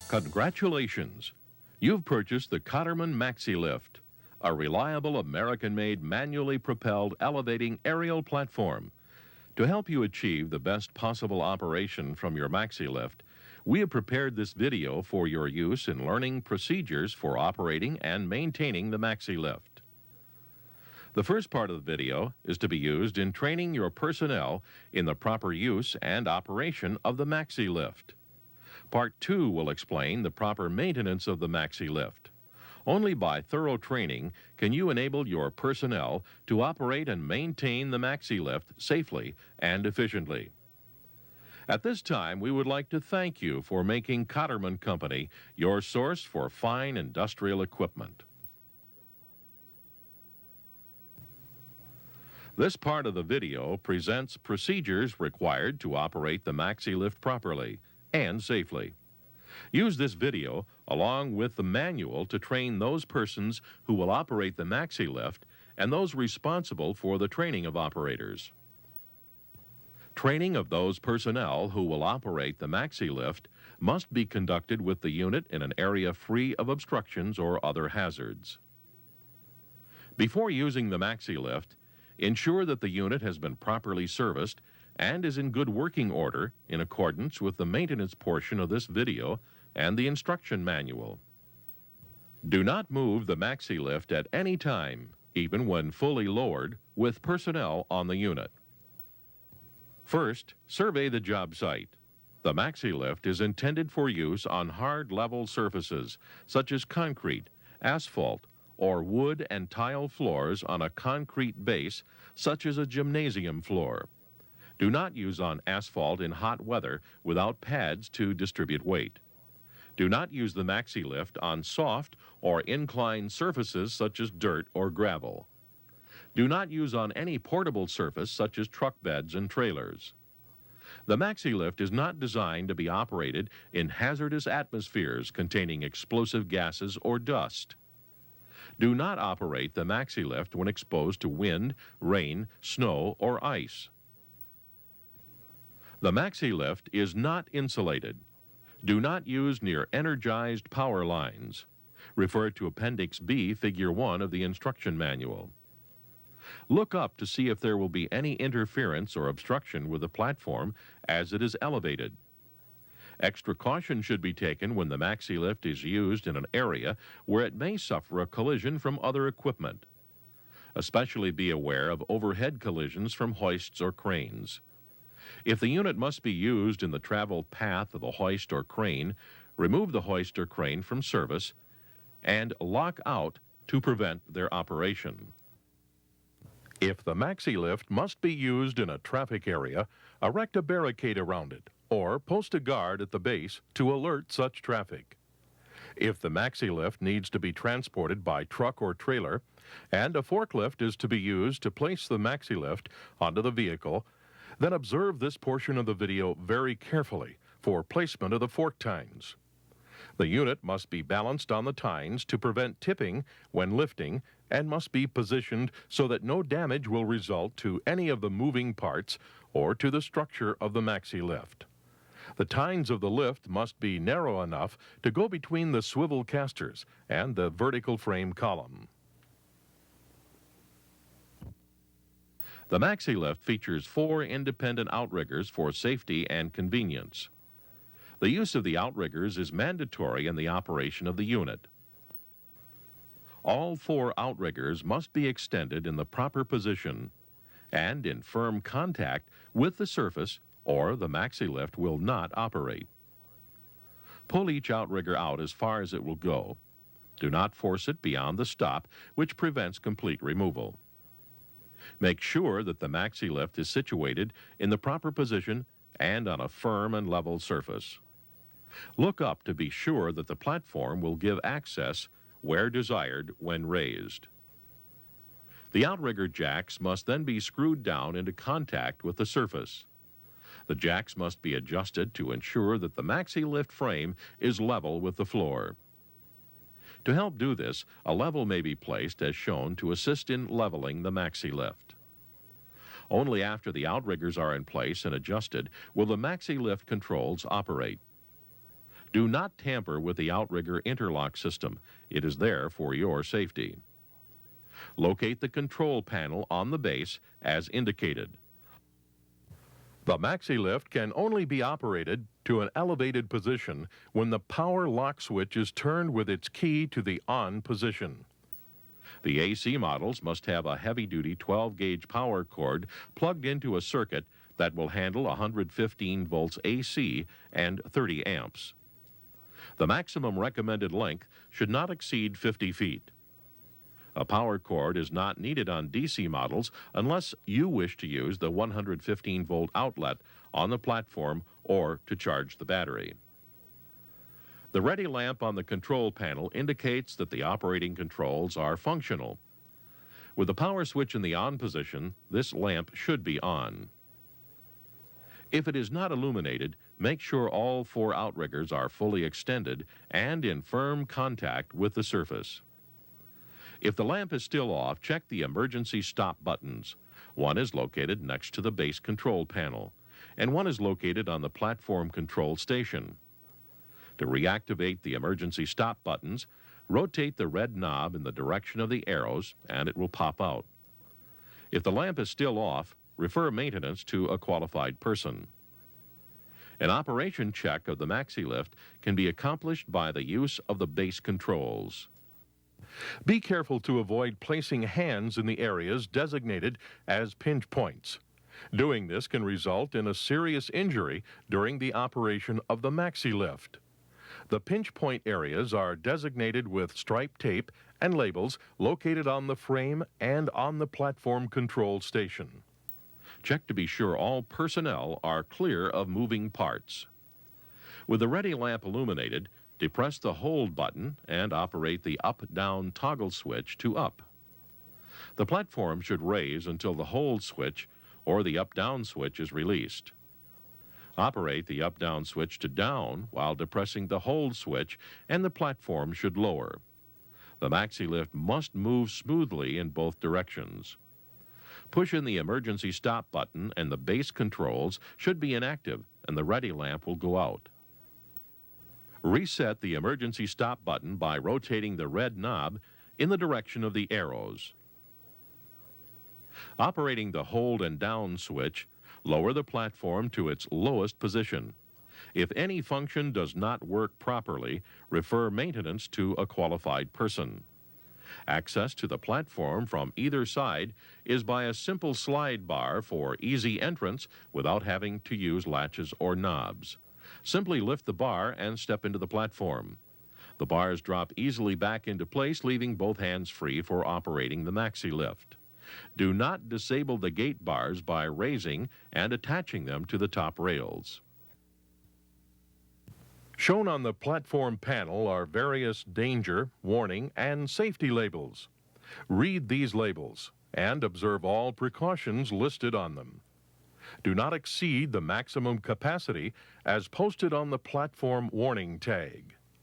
Congratulations! You've purchased the Cotterman Maxi Lift, a reliable American-made manually propelled elevating aerial platform. To help you achieve the best possible operation from your Maxi Lift, we have prepared this video for your use in learning procedures for operating and maintaining the Maxi Lift. The first part of the video is to be used in training your personnel in the proper use and operation of the Maxi Lift. Part 2 will explain the proper maintenance of the Maxi Lift. Only by thorough training can you enable your personnel to operate and maintain the Maxi Lift safely and efficiently. At this time, we would like to thank you for making Cotterman Company your source for fine industrial equipment. This part of the video presents procedures required to operate the Maxi Lift properly and safely. Use this video along with the manual to train those persons who will operate the Maxi Lift and those responsible for the training of operators. Training of those personnel who will operate the Maxi Lift must be conducted with the unit in an area free of obstructions or other hazards. Before using the Maxi Lift, ensure that the unit has been properly serviced and is in good working order in accordance with the maintenance portion of this video and the instruction manual. Do not move the Maxi Lift at any time, even when fully lowered, with personnel on the unit. First, survey the job site. The Maxi Lift is intended for use on hard level surfaces such as concrete, asphalt, or wood and tile floors on a concrete base such as a gymnasium floor. Do not use on asphalt in hot weather without pads to distribute weight. Do not use the Maxi Lift on soft or inclined surfaces such as dirt or gravel. Do not use on any portable surface such as truck beds and trailers. The Maxi Lift is not designed to be operated in hazardous atmospheres containing explosive gases or dust. Do not operate the Maxi Lift when exposed to wind, rain, snow, or ice. The Maxi Lift is not insulated. Do not use near energized power lines. Refer to Appendix B, Figure 1 of the instruction manual. Look up to see if there will be any interference or obstruction with the platform as it is elevated. Extra caution should be taken when the Maxi Lift is used in an area where it may suffer a collision from other equipment. Especially be aware of overhead collisions from hoists or cranes. If the unit must be used in the traveled path of a hoist or crane, remove the hoist or crane from service and lock out to prevent their operation. If the Maxi Lift must be used in a traffic area, erect a barricade around it or post a guard at the base to alert such traffic. If the Maxi Lift needs to be transported by truck or trailer and a forklift is to be used to place the Maxi Lift onto the vehicle, then observe this portion of the video very carefully for placement of the fork tines. The unit must be balanced on the tines to prevent tipping when lifting and must be positioned so that no damage will result to any of the moving parts or to the structure of the Maxi Lift. The tines of the lift must be narrow enough to go between the swivel casters and the vertical frame column. The Maxi Lift features 4 independent outriggers for safety and convenience. The use of the outriggers is mandatory in the operation of the unit. All 4 outriggers must be extended in the proper position and in firm contact with the surface, or the Maxi Lift will not operate. Pull each outrigger out as far as it will go. Do not force it beyond the stop, which prevents complete removal. Make sure that the Maxi Lift is situated in the proper position and on a firm and level surface. Look up to be sure that the platform will give access where desired when raised. The outrigger jacks must then be screwed down into contact with the surface. The jacks must be adjusted to ensure that the Maxi Lift frame is level with the floor. To help do this, a level may be placed as shown to assist in leveling the Maxi Lift. Only after the outriggers are in place and adjusted will the Maxi Lift controls operate. Do not tamper with the outrigger interlock system. It is there for your safety. Locate the control panel on the base as indicated. The Maxi lift can only be operated to an elevated position when the power lock switch is turned with its key to the on position. The AC models must have a heavy-duty 12-gauge power cord plugged into a circuit that will handle 115 volts AC and 30 amps. The maximum recommended length should not exceed 50 feet. A power cord is not needed on DC models unless you wish to use the 115-volt outlet on the platform or to charge the battery. The ready lamp on the control panel indicates that the operating controls are functional. With the power switch in the on position, this lamp should be on. If it is not illuminated, make sure all 4 outriggers are fully extended and in firm contact with the surface. If the lamp is still off, check the emergency stop buttons. One is located next to the base control panel, and one is located on the platform control station. To reactivate the emergency stop buttons, rotate the red knob in the direction of the arrows, and it will pop out. If the lamp is still off, refer maintenance to a qualified person. An operation check of the Maxi lift can be accomplished by the use of the base controls. Be careful to avoid placing hands in the areas designated as pinch points. Doing this can result in a serious injury during the operation of the Maxi lift. The pinch point areas are designated with striped tape and labels located on the frame and on the platform control station. Check to be sure all personnel are clear of moving parts. With the ready lamp illuminated, depress the hold button and operate the up-down toggle switch to up. The platform should raise until the hold switch or the up-down switch is released. Operate the up-down switch to down while depressing the hold switch, and the platform should lower. The Maxi lift must move smoothly in both directions. Push in the emergency stop button and the base controls should be inactive and the ready lamp will go out. Reset the emergency stop button by rotating the red knob in the direction of the arrows. Operating the hold and down switch, lower the platform to its lowest position. If any function does not work properly, refer maintenance to a qualified person. Access to the platform from either side is by a simple slide bar for easy entrance without having to use latches or knobs. Simply lift the bar and step into the platform. The bars drop easily back into place, leaving both hands free for operating the Maxi lift. Do not disable the gate bars by raising and attaching them to the top rails. Shown on the platform panel are various danger, warning, and safety labels. Read these labels and observe all precautions listed on them. Do not exceed the maximum capacity as posted on the platform warning tag.